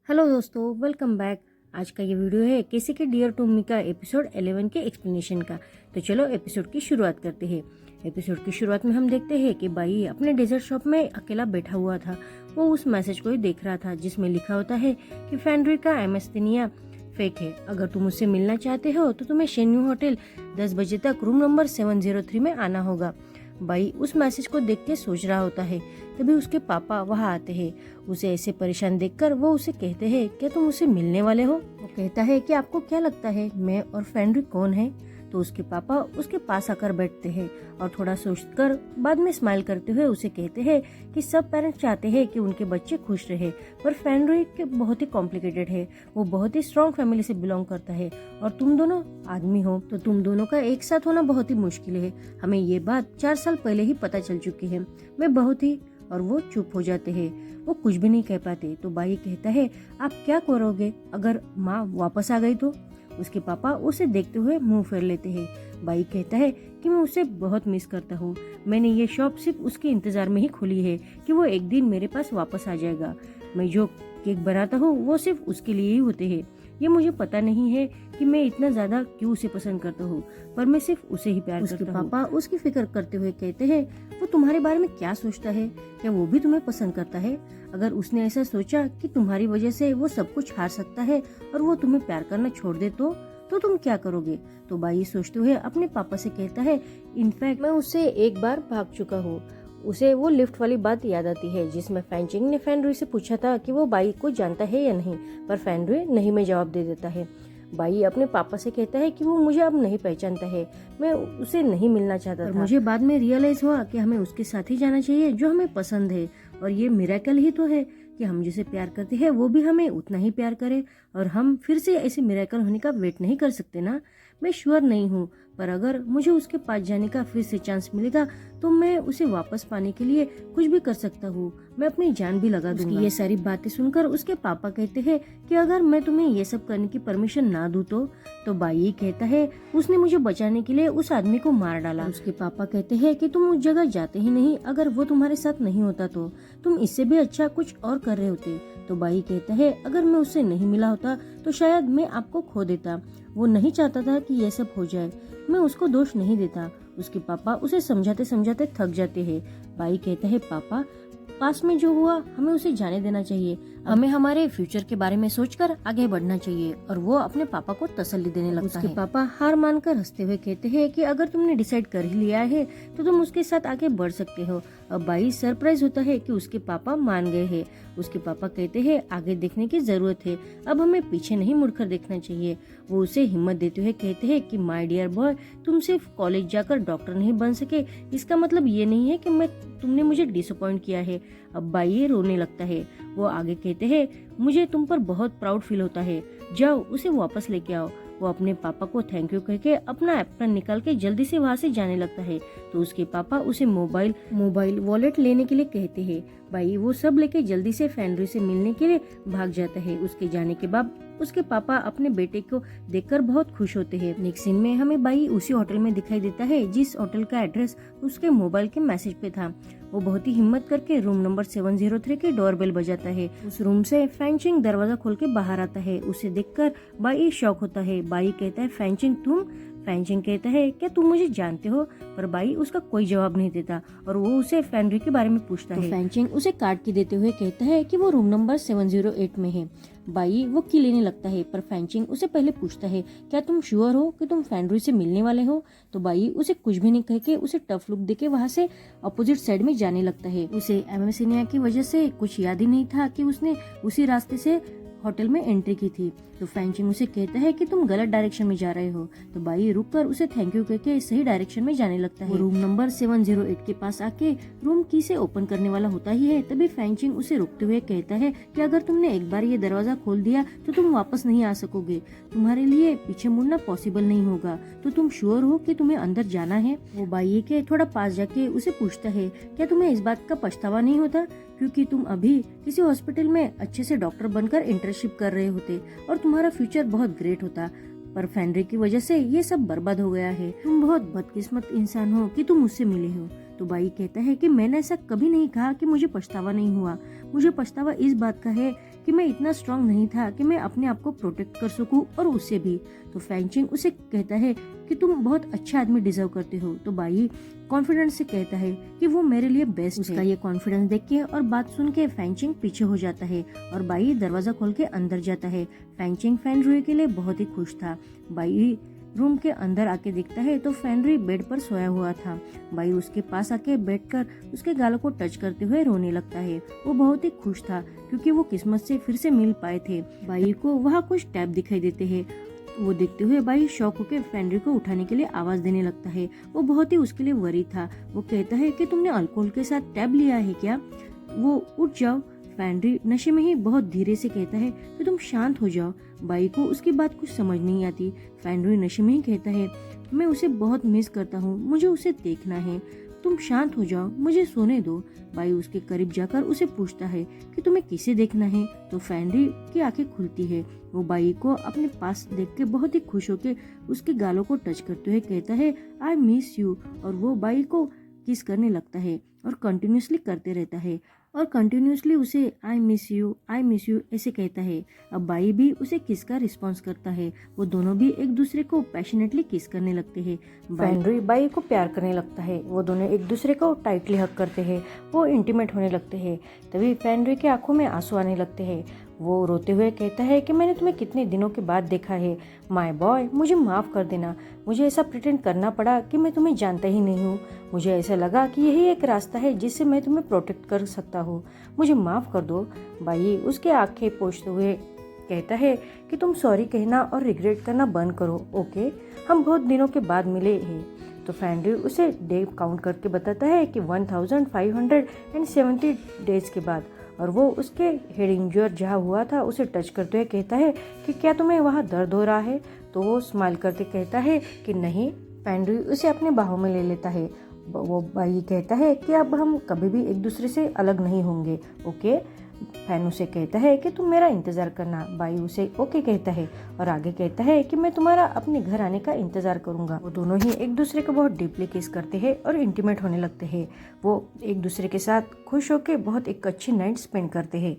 Hello दोस्तों, welcome back. आज का ये वीडियो है कैसे के डियर टू मी का एपिसोड 11 के एक्सप्लेनेशन का। तो चलो एपिसोड की शुरुआत करते हैं। एपिसोड की शुरुआत में हम देखते हैं कि बाई अपने डेजर्ट शॉप में अकेला बैठा हुआ था। वो उस मैसेज को ही देख रहा था जिसमें लिखा होता है कि फेनरिका एमेस्थेनिया फेक है। अगर तुम उससे मिलना चाहते हो तो तुम्हें शेन्यू होटल 10 बजे तक रूम नंबर 703 में आना होगा। बाई उस मैसेज को देख के सोच रहा होता है, तभी उसके पापा वहाँ आते हैं। उसे ऐसे परेशान देखकर वो उसे कहते हैं, क्या तुम उसे मिलने वाले हो? वो कहता है कि आपको क्या लगता है मैं और फेनरिक कौन है? तो उसके पापा उसके पास आकर बैठते हैं और थोड़ा सोचकर बाद में स्माइल करते हुए उसे कहते हैं कि सब पेरेंट्स चाहते हैं कि उनके बच्चे खुश रहे, पर फेनरिक बहुत ही कॉम्प्लिकेटेड है। वो बहुत ही स्ट्रॉन्ग फैमिली से बिलोंग करता है और तुम दोनों आदमी हो, तो तुम दोनों का एक साथ होना बहुत ही मुश्किल है। हमें ये बात 4 साल पहले ही पता चल चुकी है। मैं बहुत ही और वो चुप हो जाते हैं। वो कुछ भी नहीं कह पाते। तो बाई कहता है, आप क्या करोगे अगर माँ वापस आ गई तो? उसके पापा उसे देखते हुए मुंह फेर लेते हैं। बाई कहता है कि मैं उसे बहुत मिस करता हूँ। मैंने ये शॉप सिर्फ उसके इंतजार में ही खोली है कि वो एक दिन मेरे पास वापस आ जाएगा। मैं जो केक बनाता हूँ वो सिर्फ उसके लिए ही होते हैं। ये मुझे पता नहीं है कि मैं इतना ज्यादा क्यों उसे पसंद करता हूँ, पर मैं सिर्फ उसे ही प्यार करता हूँ। उसके पापा उसकी फिक्र करते हुए कहते हैं, वो तुम्हारे बारे में क्या सोचता है? क्या वो भी तुम्हें पसंद करता है? अगर उसने ऐसा सोचा कि तुम्हारी वजह से वो सब कुछ हार सकता है और वो तुम्हें प्यार करना छोड़ दे तो तुम क्या करोगे? तो बाई सोचते हुए अपने पापा से कहता है, इनफैक्ट मैं उससे एक बार भाग चुका हूँ। उसे वो लिफ्ट वाली बात याद आती है जिसमें फैंचिंग ने फेनरी से पूछा था कि वो बाई को जानता है या नहीं, पर फेनरी नहीं में जवाब दे देता है। बाई अपने पापा से कहता है कि वो मुझे अब नहीं पहचानता है, मैं उसे नहीं मिलना चाहता था। मुझे बाद में रियलाइज हुआ कि हमें उसके साथ ही जाना चाहिए जो हमें पसंद है, और ये मिरेकल ही तो है कि हम जिसे प्यार करते हैं वो भी हमें उतना ही प्यार करे, और हम फिर से ऐसे मिरेकल होने का वेट नहीं कर सकते ना। मैं श्योर नहीं हूँ, पर अगर मुझे उसके पास जाने का फिर से चांस मिलेगा तो मैं उसे वापस पाने के लिए कुछ भी कर सकता हूँ। मैं अपनी जान भी लगा दूंगा। ये सारी बातें सुनकर उसके पापा कहते हैं कि अगर मैं तुम्हें ये सब करने की परमिशन ना दूं तो बाई कहता है, उसने मुझे बचाने के लिए उस आदमी को मार डाला। उसके पापा कहते हैं कि तुम उस जगह जाते ही नहीं अगर वो तुम्हारे साथ नहीं होता तो तुम इससे भी अच्छा कुछ और कर रहे होते। तो बाई कहता है, अगर मैं उससे नहीं मिला होता तो शायद मैं आपको खो देता। वो नहीं चाहता था कि यह सब हो जाए। मैं उसको दोष नहीं देता। उसके पापा उसे समझाते समझाते थक जाते हैं। बाई कहता है, पापा पास में जो हुआ हमें उसे जाने देना चाहिए। हमें हमारे फ्यूचर के बारे में सोचकर आगे बढ़ना चाहिए। और वो अपने पापा को तसल्ली देने लगता है। उसके पापा हार मानकर हंसते हुए कहते हैं कि अगर तुमने डिसाइड कर ही लिया है तो तुम उसके साथ आगे बढ़ सकते हो। अब बाई सरप्राइज होता है कि उसके पापा मान गए हैं। उसके पापा कहते हैं, आगे देखने की जरूरत है, अब हमें पीछे नहीं मुड़कर देखना चाहिए। वो उसे हिम्मत देते हुए कहते हैं कि माय डियर बॉय, तुम सिर्फ कॉलेज जाकर डॉक्टर नहीं बन सके, इसका मतलब ये नहीं है कि तुमने मुझे डिसअपॉइंट किया है। अब बाई रोने लगता है। वो आगे कहते हैं, मुझे तुम पर बहुत प्राउड फील होता है, जाओ उसे वापस लेके आओ। वो अपने पापा को थैंक यू कहके अपना एप्रन निकाल के जल्दी से वहाँ से जाने लगता है। तो उसके पापा उसे मोबाइल वॉलेट लेने के लिए कहते हैं। भाई वो सब लेके जल्दी से फेनरी से मिलने के लिए भाग जाता है। उसके जाने के बाद उसके पापा अपने बेटे को देखकर बहुत खुश होते हैं। नेक्स्ट सीन में हमें बाई उसी होटल में दिखाई देता है जिस होटल का एड्रेस उसके मोबाइल के मैसेज पे था। वो बहुत ही हिम्मत करके रूम नंबर 703 के डोरबेल बजाता है। उस रूम से फैंचिंग दरवाजा खोल के बाहर आता है। उसे देखकर बाई शॉक होता है। बाई कहता है, फैंचिंग तुम? फैंचिंग कहता है, क्या तुम मुझे जानते हो? पर बाई उसका कोई जवाब नहीं देता और वो उसे फेनरी के बारे में पूछता है। फैंचिंग उसे कार्ड की देते हुए कहता है कि वो रूम नंबर 708 में है। बाई वो की लेने लगता है, पर फैंचिंग उसे पहले पूछता है, क्या तुम श्योर हो कि तुम फेनरी से मिलने वाले हो? तो बाई उसे कुछ भी नहीं कह के उसे टफ लुक देके वहाँ से अपोजिट साइड में जाने लगता है। उसे एमेसिनिया की वजह से कुछ याद ही नहीं था कि उसने उसी रास्ते से होटल में एंट्री की थी। तो फैंचिंग उसे कहता है कि तुम गलत डायरेक्शन में जा रहे हो। तो बाई रुककर उसे थैंक यू कहके सही डायरेक्शन में जाने लगता है। रूम नंबर 708 के पास आके रूम की से ओपन करने वाला होता ही है। तभी फैंचिंग उसे रुकते हुए कहता है कि अगर तुमने एक बार ये दरवाजा खोल दिया तो तुम वापस नहीं आ सकोगे। तुम्हारे लिए पीछे मुड़ना पॉसिबल नहीं होगा। तो तुम श्योर हो कि तुम्हें अंदर जाना है? वो बाई के थोड़ा पास जाके उसे पूछता है, क्या तुम्हें इस बात का पछतावा नहीं होता क्योंकि तुम अभी किसी हॉस्पिटल में अच्छे से डॉक्टर बनकर इंटर्नशिप कर रहे होते और तुम्हारा फ्यूचर बहुत ग्रेट होता, पर फेनरी की वजह से ये सब बर्बाद हो गया है। तुम बहुत बदकिस्मत इंसान हो कि तुम मुझसे मिले हो। तो बाई कहता है कि मैंने ऐसा कभी नहीं कहा कि मुझे पछतावा नहीं हुआ। मुझे पछतावा इस बात का है कि मैं इतना स्ट्रांग नहीं था कि मैं अपने आप को प्रोटेक्ट कर सकूं और उससे भी। तो फैंचिंग उसे कहता है कि तुम बहुत अच्छा आदमी डिजर्व करते हो। तो बाई कॉन्फिडेंस से कहता है कि वो मेरे लिए बेस्ट है। उसका ये कॉन्फिडेंस देख के और बात सुन के फैंचिंग पीछे हो जाता है और बाई दरवाजा खोल के अंदर जाता है। फैंचिंग फेनरुई के लिए बहुत ही खुश था। बाई रूम के अंदर आके देखता है तो फेनरुई बेड पर सोया हुआ था। बाई उसके पास आके बैठकर उसके गालों को टच करते हुए रोने लगता है। वो बहुत ही खुश था क्योंकि वो किस्मत से फिर से मिल पाए थे। बाई को वहाँ कुछ टैप दिखाई देते हैं। वो देखते हुए बाई शौक होकर फेनरुई को उठाने के लिए आवाज देने लगता है। वो बहुत ही उसके लिए वरी था। वो कहता है कि तुमने अल्कोहल के साथ टैब लिया है क्या? वो उठ जाओ। फेनरुई नशे में ही बहुत धीरे से कहता है कि तुम शांत हो जाओ। बाई को उसकी बात कुछ समझ नहीं आती। फेनरुई नशे में ही कहता है मैं उसे बहुत मिस करता हूँ, मुझे उसे देखना है, तुम शांत हो जाओ, मुझे सोने दो। बाई उसके करीब जाकर उसे पूछता है कि तुम्हें किसे देखना है? तो फेनरुई की आंखें खुलती है। वो बाई को अपने पास देख के बहुत ही खुश होकर उसके गालों को टच करते हुए कहता है आई मिस यू। और वो बाई को किस करने लगता है और कंटिन्यूसली करते रहता है और कंटिन्यूसली उसे आई मिस यू ऐसे कहता है। अब बाई भी उसे किस का रिस्पॉन्स करता है। वो दोनों भी एक दूसरे को पैशनेटली किस करने लगते हैं। फेनरुई बाई को प्यार करने लगता है। वो दोनों एक दूसरे को टाइटली हग करते हैं। वो इंटीमेट होने लगते हैं। तभी फेनरुई की आंखों में आंसू आने लगते हैं। वो रोते हुए कहता है कि मैंने तुम्हें कितने दिनों के बाद देखा है माय बॉय, मुझे माफ़ कर देना। मुझे ऐसा प्रिटेंड करना पड़ा कि मैं तुम्हें जानता ही नहीं हूँ। मुझे ऐसा लगा कि यही एक रास्ता है जिससे मैं तुम्हें प्रोटेक्ट कर सकता हूँ। मुझे माफ़ कर दो। बाई उसके आंखें पोंछते हुए कहता है कि तुम सॉरी कहना और रिग्रेट करना बंद करो, ओके? हम बहुत दिनों के बाद मिले हैं। तो फेनरुई उसे डे काउंट करके बताता है कि 1570 डेज के बाद। और वो उसके हेड इंजर जहाँ हुआ था उसे टच करते हुए कहता है कि क्या तुम्हें वहाँ दर्द हो रहा है? तो वो स्माइल करके कहता है कि नहीं। फेनरुई उसे अपने बाहों में ले लेता है। वो बाई कहता है कि अब हम कभी भी एक दूसरे से अलग नहीं होंगे, ओके? फैन उसे कहता है कि तुम मेरा इंतज़ार करना। बाई उसे ओके कहता है और आगे कहता है कि मैं तुम्हारा अपने घर आने का इंतज़ार करूंगा। वो दोनों ही एक दूसरे को बहुत डीपली किस करते हैं और इंटीमेट होने लगते हैं। वो एक दूसरे के साथ खुश होकर बहुत एक अच्छी नाइट स्पेंड करते हैं।